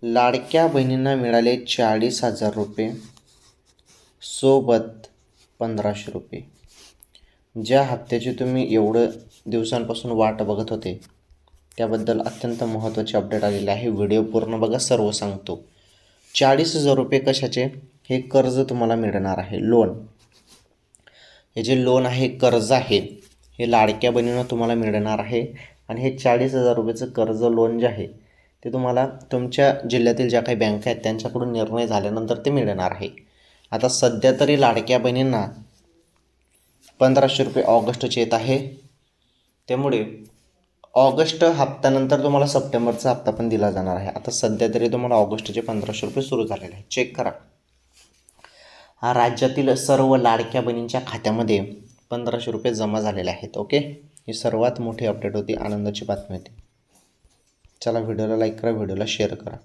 लाडक्या बहिणींना मिळाले 40,000 रुपये सोबत 1,500 रुपये. ज्या हप्त्याची तुम्ही एवढं दिवसांपासून वाट बघत होते त्याबद्दल अत्यंत महत्त्वाचे अपडेट आलेले आहे. व्हिडिओ पूर्ण बघा, सर्व सांगतो. 40,000 रुपये कशाचे? हे कर्ज तुम्हाला मिळणार आहे, लोन. हे जे लोन आहे, कर्ज आहे, हे लाडक्या बहिणींना तुम्हाला मिळणार आहे. आणि हे 40,000 रुपयेचं कर्ज लोन जे आहे ते तुम्हाला तुमच्या जिल्ह्यातील ज्या काही बँका आहेत त्यांच्याकडून निर्णय झाल्यानंतर ते मिळणार आहे. आता सध्या तरी लाडक्या बहिणींना 1,500 रुपये ऑगस्टचे येत आहे. त्यामुळे ऑगस्ट हप्त्यानंतर तुम्हाला सप्टेंबरचा हप्ता पण दिला जाणार आहे. आता सध्या तरी तुम्हाला ऑगस्टचे 1,500 रुपये सुरू झालेले आहे. चेक करा. हा राज्यातील सर्व लाडक्या बहिणींच्या खात्यामध्ये 1,500 रुपये जमा झालेले आहेत. ओके, ही सर्वात मोठी अपडेट होती, आनंदाची बातमी होती. चला, व्हिडिओला लाईक करा, व्हिडिओला शेअर करा.